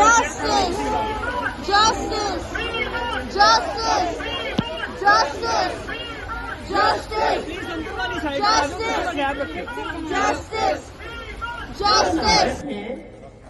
Justice! Justice! Justice! Justice! Justice! Justice! Justice! Justice!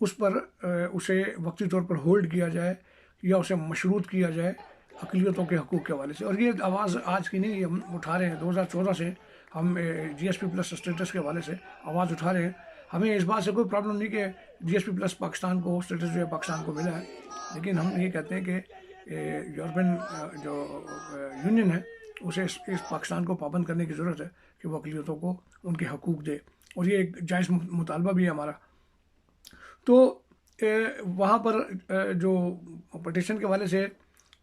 اس پر اسے وقتی طور پر ہولڈ کیا جائے یا اسے مشروط کیا جائے اقلیتوں کے حقوق کے حوالے سے. اور یہ آواز آج کی نہیں, ہم اٹھا رہے ہیں 2014 سے, ہم جی ایس پی پلس اسٹیٹس کے حوالے سے آواز اٹھا رہے ہیں. ہمیں اس بات سے کوئی پرابلم نہیں کہ جی ایس پی پلس پاکستان کو اسٹیٹس جو ہے پاکستان کو ملا ہے, لیکن ہم یہ کہتے ہیں کہ یورپین جو یونین ہے اسے اس پاکستان کو پابند کرنے کی ضرورت ہے کہ وہ اقلیتوں کو ان کے حقوق دے, اور یہ ایک جائز مطالبہ بھی ہے ہمارا. تو وہاں پر جو پٹیشن کے حوالے سے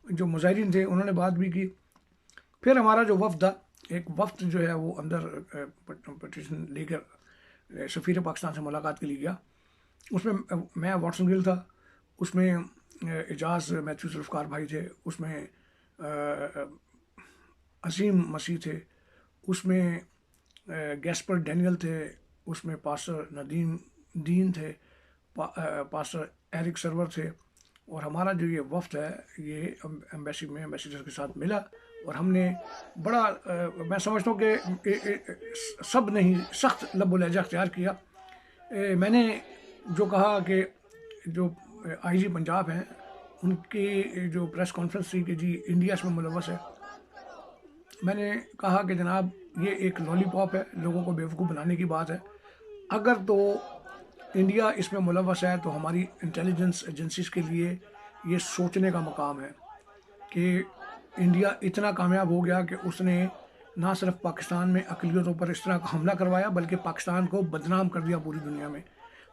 جو مظاہرین تھے انہوں نے بات بھی کی. پھر ہمارا جو وفد تھا, ایک وفد جو ہے وہ اندر پٹیشن لے کر سفیر پاکستان سے ملاقات کے لیے گیا. اس میں میں واٹسن گل تھا, اس میں اعجاز میتھیو ذوالفقار بھائی تھے, اس میں عظیم مسیح تھے, اس میں گیسپر ڈینیل تھے, اس میں پاسٹر ندیم دین تھے, پاسٹر ایرک سرور تھے. اور ہمارا جو یہ وفد ہے یہ ایمبیسی میں ایمبیسیڈر کے ساتھ ملا, اور ہم نے بڑا میں سمجھتا ہوں کہ سب نے ہی سخت لب و لہجہ اختیار کیا. میں نے جو کہا کہ جو آئی جی پنجاب ہیں ان کی جو پریس کانفرنس تھی کہ جی انڈیا اس میں ملوث ہے, میں نے کہا کہ جناب یہ ایک لالی پاپ ہے, لوگوں کو بیوقوف بنانے کی بات ہے. اگر تو انڈیا اس میں ملوث ہے تو ہماری انٹیلیجنس ایجنسیز کے لیے یہ سوچنے کا مقام ہے کہ انڈیا اتنا کامیاب ہو گیا کہ اس نے نہ صرف پاکستان میں اقلیتوں پر اس طرح کا حملہ کروایا بلکہ پاکستان کو بدنام کر دیا پوری دنیا میں.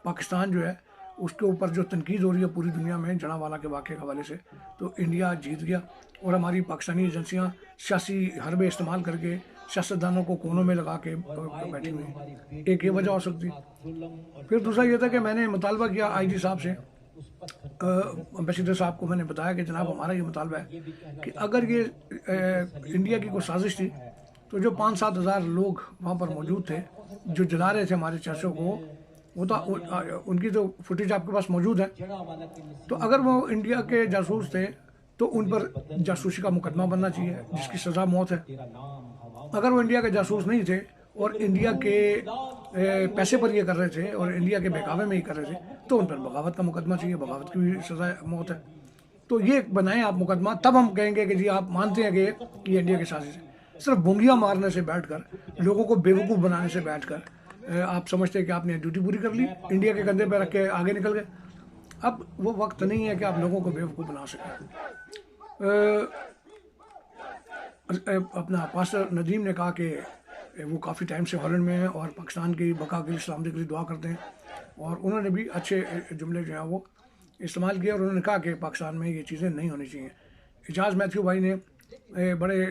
پاکستان جو ہے اس کے اوپر جو تنقید ہو رہی ہے پوری دنیا میں جناوالا کے واقعے کے حوالے سے, تو انڈیا جیت گیا. اور ہماری پاکستانی ایجنسیاں سیاسی حربے استعمال کر کے سیاستدانوں کو کونوں میں لگا کے بیٹھی ہوئی ہیں. ایک یہ وجہ ہو سکتی. پھر دوسرا یہ تھا کہ میں نے مطالبہ کیا آئی جی صاحب سے, امبیسیڈر صاحب کو میں نے بتایا کہ جناب ہمارا یہ مطالبہ ہے کہ اگر یہ انڈیا کی کوئی سازش تھی تو جو 5-7 ہزار لوگ وہاں پر موجود تھے جو جلا رہے تھے ہمارے چرچوں کو, وہ تو ان کی تو فوٹیج آپ کے پاس موجود ہے, تو اگر وہ انڈیا کے جاسوس تھے تو ان پر جاسوسی کا مقدمہ بننا چاہیے جس کی سزا موت ہے. اگر وہ انڈیا کے جاسوس نہیں تھے اور انڈیا کے پیسے پر یہ کر رہے تھے اور انڈیا کے بہکاوے میں ہی کر رہے تھے تو ان پر بغاوت کا مقدمہ چاہیے, بغاوت کی بھی سزا موت ہے. تو یہ بنائیں آپ مقدمہ, تب ہم کہیں گے کہ جی آپ مانتے ہیں کہ یہ انڈیا کی سازش ہے. صرف بونگیاں مارنے سے بیٹھ کر, لوگوں کو بیوقوف بنانے سے بیٹھ کر آپ سمجھتے ہیں کہ آپ نے ڈیوٹی پوری کر لی, انڈیا کے کندھے پہ رکھ کے آگے نکل گئے. اب وہ وقت نہیں ہے کہ آپ لوگوں کو بیوقوف بنا سکیں. اپنا پاسٹر ندیم نے کہا کہ وہ کافی ٹائم سے ہالینڈ میں ہیں اور پاکستان کی بقا کے لیے سلامتی کے لیے دعا کرتے ہیں, اور انہوں نے بھی اچھے جملے جو ہیں وہ استعمال کیے, اور انہوں نے کہا کہ پاکستان میں یہ چیزیں نہیں ہونی چاہیے. اعجاز میتھیو بھائی نے بڑے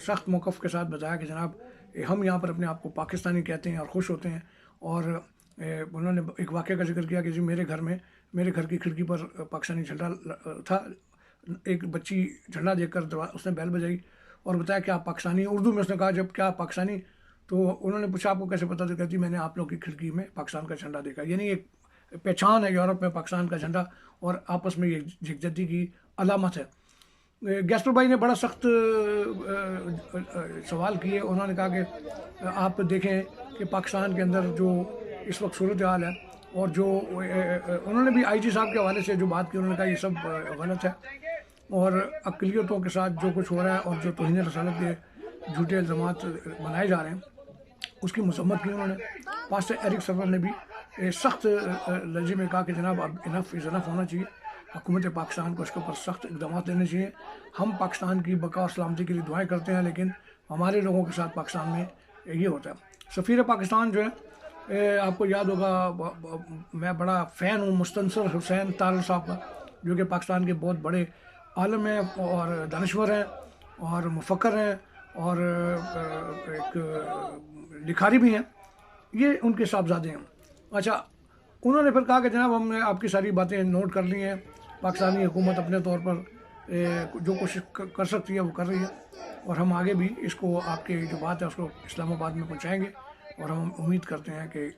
سخت موقف کے ساتھ بتایا کہ جناب ہم یہاں پر اپنے آپ کو پاکستانی کہتے ہیں اور خوش ہوتے ہیں, اور انہوں نے ایک واقعہ کا ذکر کیا کہ جی میرے گھر کی کھڑکی پر پاکستانی جھنڈا تھا. ایک بچی جھنڈا دیکھ کر اس نے بیل بجائی اور بتایا کہ آپ پاکستانی, اردو میں اس نے کہا جب کیا پاکستانی, تو انہوں نے پوچھا آپ کو کیسے پتا, تو کہتی میں نے آپ لوگوں کی کھڑکی میں پاکستان کا جھنڈا دیکھا. یعنی ایک پہچان ہے یورپ میں پاکستان کا جھنڈا, اور آپس میں یہ یکجہتی کی علامت ہے. گیسپر بھائی نے بڑا سخت سوال کیے. انہوں نے کہا کہ آپ دیکھیں کہ پاکستان کے اندر جو اس وقت صورتحال ہے, اور جو انہوں نے بھی آئی جی صاحب کے حوالے سے جو بات کی, انہوں نے کہا یہ سب غلط ہے, اور اقلیتوں کے ساتھ جو کچھ ہو رہا ہے اور جو توہین رسالت کے جھوٹے الزامات بنائے جا رہے ہیں اس کی مذمت کی انہوں نے. پاسٹر ایرک سرور نے بھی سخت لہجے میں کہا کہ جناب اب انف از انف ہونا چاہیے, حکومت پاکستان کو اس کے اوپر سخت اقدامات لینے چاہیے. ہم پاکستان کی بقا اور سلامتی کے لیے دعائیں کرتے ہیں, لیکن ہمارے لوگوں کے ساتھ پاکستان میں یہ ہوتا ہے. سفیر پاکستان جو ہے آپ کو یاد ہوگا, میں بڑا فین ہوں مستنصر حسین تارڑ صاحب کا, جو کہ پاکستان کے بہت بڑے عالم ہیں اور دانشور ہیں اور مفکر ہیں اور ایک لکھاری بھی ہیں. یہ ان کے صاحبزادے ہیں. اچھا, انہوں نے پھر کہا کہ جناب ہم نے آپ کی ساری باتیں نوٹ کر لی ہیں, پاکستانی حکومت اپنے طور پر جو کوشش کر سکتی ہے وہ کر رہی ہے, اور ہم آگے بھی اس کو آپ کی جو بات ہے اس کو اسلام آباد میں پہنچائیں گے, اور ہم امید کرتے ہیں کہ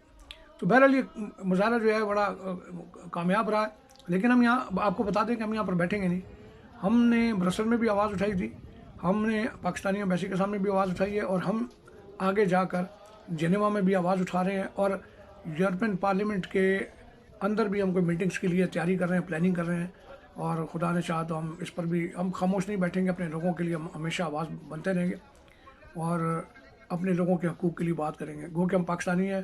تو بہرحال یہ مظاہرہ جو ہے بڑا کامیاب رہا ہے. لیکن ہم یہاں آپ کو بتا دیں کہ ہم یہاں پر بیٹھیں گے نہیں. ہم نے برسل میں بھی آواز اٹھائی تھی, ہم نے پاکستانی ایمبیسی کے سامنے بھی آواز اٹھائی ہے, اور ہم آگے جا کر جنیوا میں بھی آواز اٹھا رہے ہیں, اور یورپین پارلیمنٹ کے اندر بھی ہم کوئی میٹنگس کے لیے تیاری کر رہے ہیں، پلاننگ کر رہے ہیں، اور خدا نے چاہا تو ہم اس پر بھی ہم خاموش نہیں بیٹھیں گے، اپنے لوگوں کے لیے ہم ہمیشہ آواز بنتے رہیں گے اور اپنے لوگوں کے حقوق کے لیے بات کریں گے۔ گو کہ ہم پاکستانی ہیں،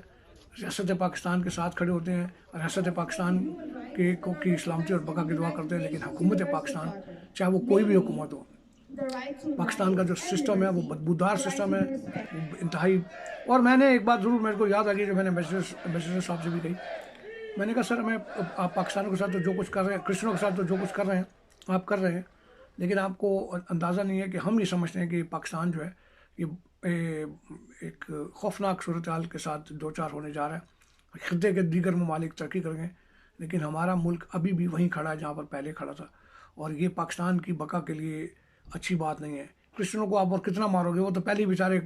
ریاست پاکستان کے ساتھ کھڑے ہوتے ہیں، ریاست پاکستان کی سلامتی اور بقا کی دعا کرتے ہیں، لیکن حکومت پاکستان چاہے وہ کوئی بھی حکومت ہو، پاکستان کا جو سسٹم ہے وہ بدبودار سسٹم ہے، وہ انتہائی۔ اور میں نے ایک بات ضرور میرے کو یاد آ گئی جو میں نے ایمبیسڈر صاحب سے بھی کہی، میں نے کہا سر ہمیں آپ پاکستانوں کے ساتھ تو جو کچھ کر رہے ہیں، کرسچنوں کے ساتھ تو جو کچھ کر رہے ہیں آپ کر رہے ہیں، لیکن آپ کو اندازہ نہیں ہے کہ ہم یہ سمجھتے ہیں کہ پاکستان جو ہے یہ ایک خوفناک صورتحال کے ساتھ دو چار ہونے جا رہا ہے۔ خطے کے دیگر ممالک ترقی کریں گے، لیکن ہمارا ملک ابھی بھی وہیں کھڑا ہے جہاں پر پہلے کھڑا تھا، اور یہ پاکستان کی بقا کے لیے اچھی بات نہیں ہے۔ کرسچنوں کو آپ اور کتنا مارو گے، وہ تو پہلے بیچارے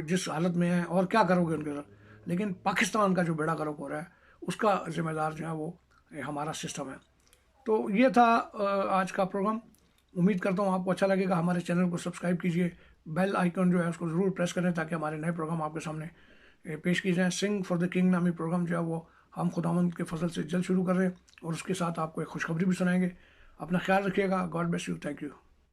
جس حالت میں ہیں، اور کیا کرو گے ان کے ساتھ، لیکن پاکستان کا جو بیڑا گرک ہو رہا ہے اس کا ذمہ دار جو ہے وہ ہمارا سسٹم ہے۔ تو یہ تھا آج کا پروگرام۔ امید کرتا ہوں آپ کو اچھا لگے گا۔ ہمارے چینل کو سبسکرائب کیجئے، بیل آئیکن جو ہے اس کو ضرور پریس کریں تاکہ ہمارے نئے پروگرام آپ کے سامنے پیش کی جائیں۔ سنگ فار دا کنگ نامی پروگرام جو ہے وہ ہم خداوند کے فضل سے جلد شروع کر رہے ہیں، اور اس کے ساتھ آپ کو ایک خوشخبری بھی سنائیں گے۔ اپنا خیال رکھیے گا۔ God bless you, thank you.